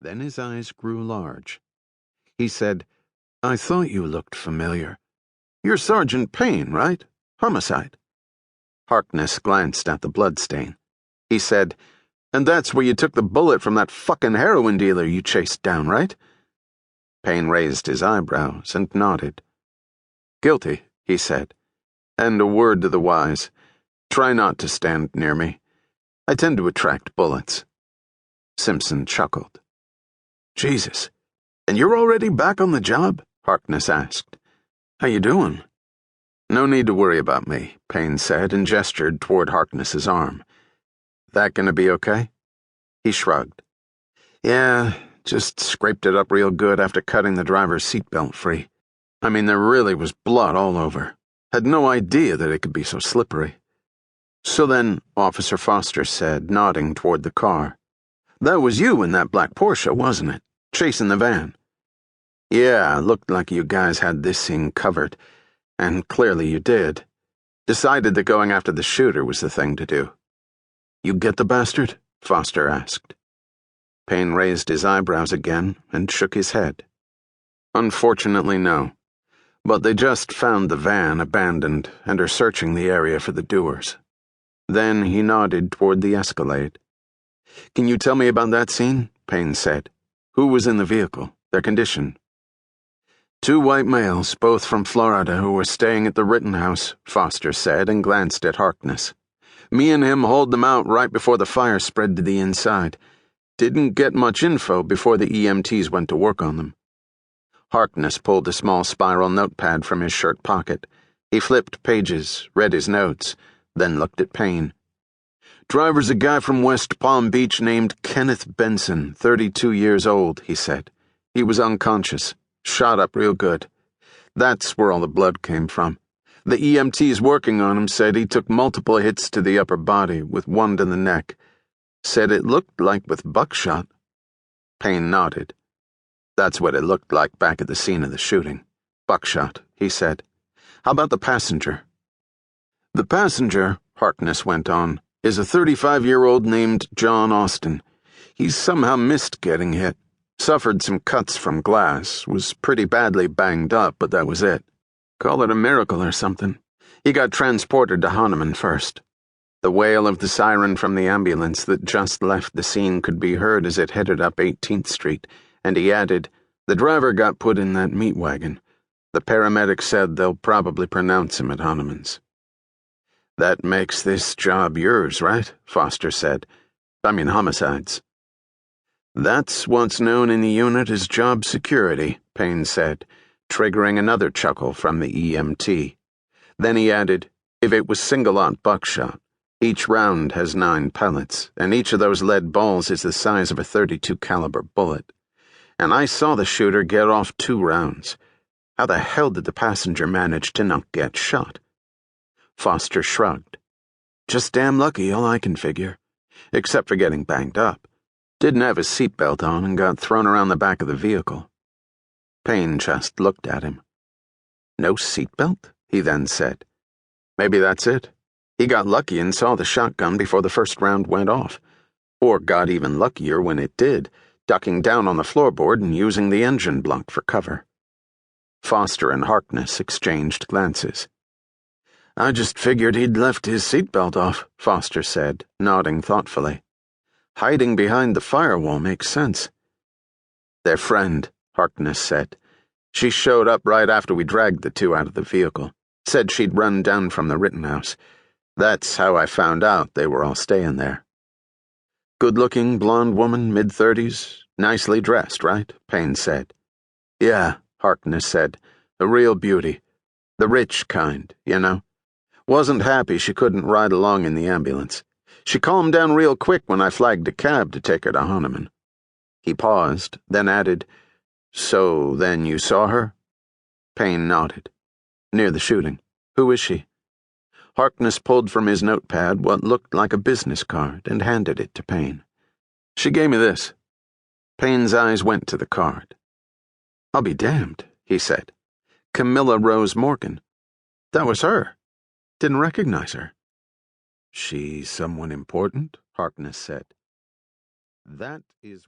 Then his eyes grew large. He said, "I thought you looked familiar. You're Sergeant Payne, right? Homicide." Harkness glanced at the bloodstain. He said, "And that's where you took the bullet from that fucking heroin dealer you chased down, right?" Payne raised his eyebrows and nodded. "Guilty," he said. "And a word to the wise. Try not to stand near me. I tend to attract bullets." Simpson chuckled. "Jesus, and you're already back on the job?" Harkness asked. "How you doing?" "No need to worry about me," Payne said and gestured toward Harkness's arm. "That gonna be okay?" He shrugged. "Yeah, just scraped it up real good after cutting the driver's seatbelt free. I mean, there really was blood all over. Had no idea that it could be so slippery." "So then," Officer Foster said, nodding toward the car, "that was you in that black Porsche, wasn't it? Chasing the van." "Yeah, looked like you guys had this scene covered, and clearly you did. Decided that going after the shooter was the thing to do." "You get the bastard?" Foster asked. Payne raised his eyebrows again and shook his head. "Unfortunately, no. But they just found the van abandoned and are searching the area for the doers." Then he nodded toward the Escalade. "Can you tell me about that scene?" Payne said. "Who was in the vehicle? Their condition?" "Two white males, both from Florida, who were staying at the Rittenhouse," Foster said and glanced at Harkness. "Me and him hauled them out right before the fire spread to the inside. Didn't get much info before the EMTs went to work on them." Harkness pulled a small spiral notepad from his shirt pocket. He flipped pages, read his notes, then looked at Payne. "Driver's a guy from West Palm Beach named Kenneth Benson, 32 years old," he said. "He was unconscious, shot up real good. That's where all the blood came from. The EMTs working on him said he took multiple hits to the upper body, with one to the neck. Said it looked like with buckshot." Payne nodded. "That's what it looked like back at the scene of the shooting. Buckshot," he said. "How about the passenger?" "The passenger," Harkness went on, "is a 35-year-old named John Austin. He's somehow missed getting hit. Suffered some cuts from glass, was pretty badly banged up, but that was it. Call it a miracle or something. He got transported to Hahnemann first." The wail of the siren from the ambulance that just left the scene could be heard as it headed up 18th Street, and he added, "The driver got put in that meat wagon. The paramedics said they'll probably pronounce him at Hahnemann's." "That makes this job yours, right?" Foster said. "I mean, Homicide's." "That's what's known in the unit as job security," Payne said, triggering another chuckle from the EMT. Then he added, "If it was single-aught buckshot, each round has 9 pellets, and each of those lead balls is the size of a .32 caliber bullet. And I saw the shooter get off 2 rounds. How the hell did the passenger manage to not get shot?" Foster shrugged. "Just damn lucky, all I can figure. Except for getting banged up. Didn't have his seatbelt on and got thrown around the back of the vehicle." Payne just looked at him. "No seatbelt?" he then said. "Maybe that's it. He got lucky and saw the shotgun before the first round went off. Or got even luckier when it did, ducking down on the floorboard and using the engine block for cover." Foster and Harkness exchanged glances. "I just figured he'd left his seatbelt off," Foster said, nodding thoughtfully. "Hiding behind the firewall makes sense." "Their friend," Harkness said. "She showed up right after we dragged the 2 out of the vehicle. Said she'd run down from the Rittenhouse. That's how I found out they were all staying there." "Good-looking blonde woman, mid-30s, nicely dressed, right?" Payne said. "Yeah," Harkness said. "A real beauty. The rich kind, you know. Wasn't happy she couldn't ride along in the ambulance. She calmed down real quick when I flagged a cab to take her to Hahnemann." He paused, then added, "So then you saw her?" Payne nodded. "Near the shooting. Who is she?" Harkness pulled from his notepad what looked like a business card and handed it to Payne. "She gave me this." Payne's eyes went to the card. "I'll be damned," he said. "Camilla Rose Morgan. That was her. Didn't recognize her." "She's someone important?" Harkness said. "That is what